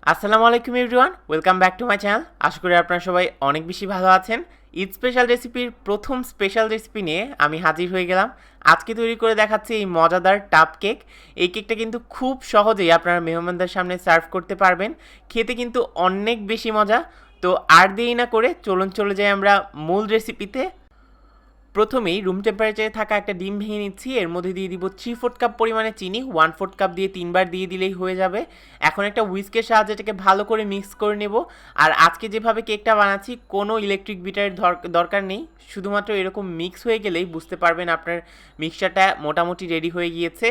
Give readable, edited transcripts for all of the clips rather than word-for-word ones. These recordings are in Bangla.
আসসালামু আলাইকুম everyone, welcome back to my channel. আশা করি আপনারা সবাই অনেক বেশি ভালো আছেন। ঈদ স্পেশাল রেসিপির প্রথম স্পেশাল রেসিপি নিয়ে আমি হাজির হয়ে গেলাম। আজকে তৈরি করে দেখাচ্ছি এই মজাদার টাপ কেক। এই কেকটা কিন্তু খুব সহজেই আপনারা মেহমানদের সামনে সার্ভ করতে পারবেন। খেতে কিন্তু অনেক বেশি মজা। তো আর দেরি না করে চলুন চলে যাই আমরা মূল রেসিপিতে। প্রথমেই রুম টেম্পারেচারে থাকা একটা ডিম ভেঙে নিচ্ছি। এর মধ্যে দিয়ে দিব 3/4 কাপ পরিমাণে চিনি। 1/4 কাপ দিয়ে 3বার দিয়ে দিলেই হয়ে যাবে। এখন একটা হুইস্কের সাহায্যে এটাকে ভালো করে মিক্স করে নেব। আর আজকে যেভাবে কেকটা বানাচ্ছি কোনো ইলেকট্রিক বিটারের দরকার নেই। শুধুমাত্র এরকম মিক্স হয়ে গেলেই বুঝতে পারবেন আপনার মিক্সচারটা মোটামুটি রেডি হয়ে গিয়েছে।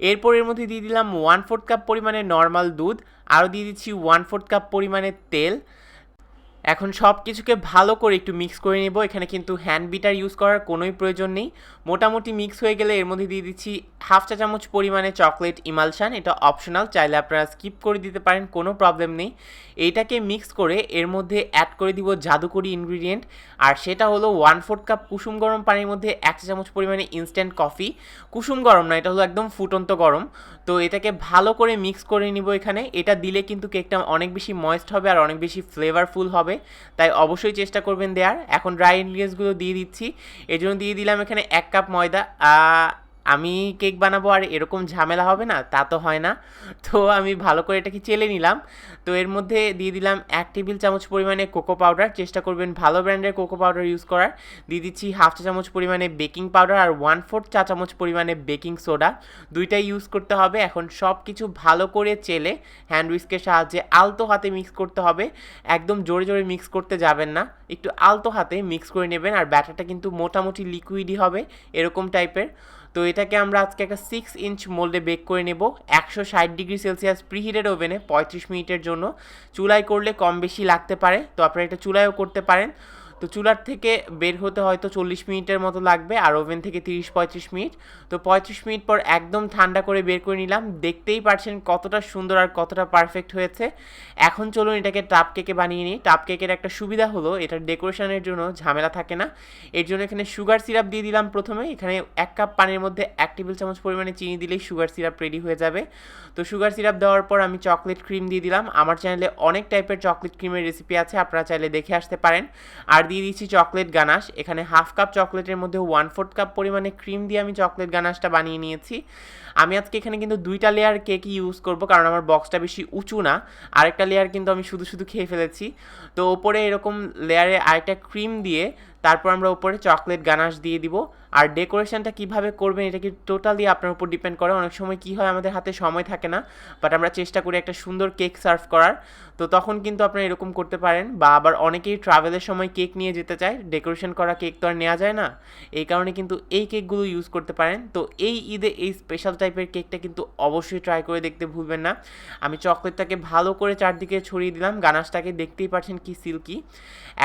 এরপর এর মধ্যে দিয়ে দিলাম 1/4 কাপ পরিমাণে নর্মাল দুধ। আরও দিয়ে দিচ্ছি 1/4 কাপ পরিমাণে তেল। এখন সব কিছুকে ভালো করে একটু মিক্স করে নেব। এখানে কিন্তু হ্যান্ড বিটার ইউজ করার কোনোই প্রয়োজন নেই। মোটামুটি মিক্স হয়ে গেলে এর মধ্যে দিয়ে দিচ্ছি 1/2 চা চামচ পরিমাণে চকলেট ইমালশান। এটা অপশনাল, চাইলে আপনারা স্কিপ করে দিতে পারেন, কোনো প্রবলেম নেই। এইটাকে মিক্স করে এর মধ্যে অ্যাড করে দিব জাদুকরি ইনগ্রিডিয়েন্ট, আর সেটা হলো 1/4 কাপ কুসুম গরম পানির মধ্যে 1 চা চামচ পরিমাণে ইনস্ট্যান্ট কফি। কুসুম গরম না, এটা হলো একদম ফুটন্ত গরম। তো এটাকে ভালো করে মিক্স করে নিব। এখানে এটা দিলে কিন্তু কেকটা অনেক বেশি ময়েস্ট হবে আর অনেক বেশি ফ্লেভারফুল হবে, তাই অবশ্যই চেষ্টা করবেন দেওয়ার। এখন ড্রাই ইনগ্রিডিয়েন্টসগুলো দিয়ে দিচ্ছি। এর জন্য দিয়ে দিলাম এখানে 1 কাপ ময়দা। আমি কেক বানাবো আর এরকম ঝামেলা হবে না তা তো হয় না, তো আমি ভালো করে এটাকে চেলে নিলাম। তো এর মধ্যে দিয়ে দিলাম 1 টেবিল চামচ পরিমাণে কোকো পাউডার। চেষ্টা করবেন ভালো ব্র্যান্ডের কোকো পাউডার ইউজ করার। দিয়ে দিচ্ছি 1/2 চা চামচ পরিমাণে বেকিং পাউডার আর 1/4 চা চামচ পরিমাণে বেকিং সোডা। দুইটাই ইউজ করতে হবে। এখন সব কিছু ভালো করে চেলে হ্যান্ড উইস্কের সাহায্যে আলতো হাতে মিক্স করতে হবে। একদম জোরে জোরে মিক্স করতে যাবেন না, একটু আলতো হাতে মিক্স করে নেবেন। আর ব্যাটারটা কিন্তু মোটামুটি লিকুইডই হবে, এরকম টাইপের। তো এটাকে আমরা আজকে একটা 6 ইঞ্চ মোল্ডে বেক করে নেব 160 ডিগ্রি সেলসিয়াস প্রিহিটেড ওভেনে 35 মিনিটের জন্য। চুলায় করলে কম বেশি লাগতে পারে, তো আপনারা এটা চুলায়ও করতে পারেন। তো চুলার থেকে বের হতে হয়তো 40 মিনিটের মতো লাগবে, আর ওভেন থেকে 30-35 মিনিট। তো 35 মিনিট পর একদম ঠান্ডা করে বের করে নিলাম। দেখতেই পারছেন কতটা সুন্দর আর কতটা পারফেক্ট হয়েছে। এখন চলুন এটাকে টাপ কেকে বানিয়ে নিই। টাপ কেকের একটা সুবিধা হলো এটার ডেকোরেশনের জন্য ঝামেলা থাকে না। এর জন্য এখানে সুগার সিরাপ দিয়ে দিলাম প্রথমে। এখানে 1 কাপ পানির মধ্যে 1 টেবিল চামচ পরিমাণে চিনি দিলেই সুগার সিরাপ রেডি হয়ে যাবে। তো সুগার সিরাপ দেওয়ার পর আমি চকলেট ক্রিম দিয়ে দিলাম। আমার চ্যানেলে অনেক টাইপের চকলেট ক্রিমের রেসিপি আছে, আপনারা চাইলে দেখে আসতে পারেন। আর দিয়ে দিচ্ছি চকলেট গানাশ। এখানে 1/2 কাপ চকলেটের মধ্যে 1/4 কাপ পরিমাণে ক্রিম দিয়ে আমি চকলেট গানাশটা বানিয়ে নিয়েছি। আমি আজকে এখানে কিন্তু 2টা লেয়ার কেকই ইউজ করব, কারণ আমার বক্সটা বেশি উঁচু না। আরেকটা লেয়ার কিন্তু আমি শুধু শুধু খেয়ে ফেলেছি। তো ওপরে এরকম লেয়ারে আরেকটা ক্রিম দিয়ে তারপর আমরা উপরে চকলেট গানাশ দিয়ে দিব। আর ডেকোরেশনটা কিভাবে করবেন এটা কি টোটালি আপনার উপর ডিপেন্ড করে। অনেক সময় কি হয়, আমাদের হাতে সময় থাকে না, বাট আমরা চেষ্টা করি একটা সুন্দর কেক সার্ভ করার। তো তখন কিন্তু আপনারা এরকম করতে পারেন। বা আবার অনেকেই ট্রাভেলের সময় কেক নিয়ে যেতে চায়, ডেকোরেশন করা কেক তো আর নেওয়া যায় না, এই কারণে কিন্তু এই কেকগুলো ইউজ করতে পারেন। তো এই ঈদে এই স্পেশাল টাইপের কেকটা কিন্তু অবশ্যই ট্রাই করে দেখতে ভুলবেন না। আমি চকলেটটাকে ভালো করে চারদিকে ছড়িয়ে দিলাম। গানাশটাকে দেখতেই পাচ্ছেন কি সিল্কি।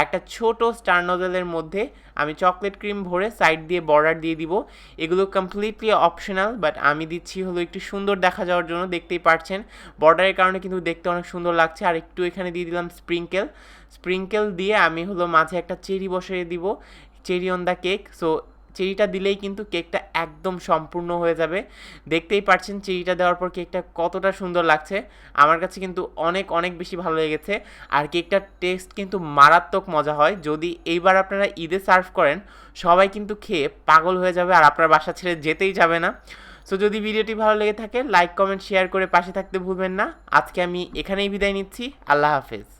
একটা ছোট স্টার নজলের মধ্যে আমি চকলেট ক্রিম ভরে সাইড দিয়ে বর্ডার দিয়ে দিব। এগুলো কমপ্লিটলি অপশনাল, বাট আমি দিচ্ছি হলো একটু সুন্দর দেখা যাওয়ার জন্য। দেখতেই পাচ্ছেন বর্ডারের কারণে কিন্তু দেখতে অনেক সুন্দর লাগছে। আর একটু এখানে দিয়ে দিলাম স্প্রিঙ্কেল দিয়ে আমি হলো মাঝে একটা চেরি বসিয়ে দিব, cherry on the cake. So চেরিটা দিলেই কিন্তু কেকটা একদম সম্পূর্ণ হয়ে যাবে। দেখতেই পাচ্ছেন চেরিটা দেওয়ার পর কেকটা কতটা সুন্দর লাগছে। আমার কাছে কিন্তু অনেক অনেক বেশি ভালো লেগেছে। আর কেকটার টেস্ট কিন্তু মারাত্মক মজা হয়। যদি এইবার আপনারা ঈদে সার্ভ করেন, সবাই কিন্তু খেয়ে পাগল হয়ে যাবে আর আপনার বাসা ছেড়ে যেতেই যাবে না। সো যদি ভিডিওটি ভালো লেগে থাকে লাইক কমেন্ট শেয়ার করে পাশে থাকতে ভুলবেন না। আজকে আমি এখানেই বিদায় নিচ্ছি। আল্লাহ হাফেজ।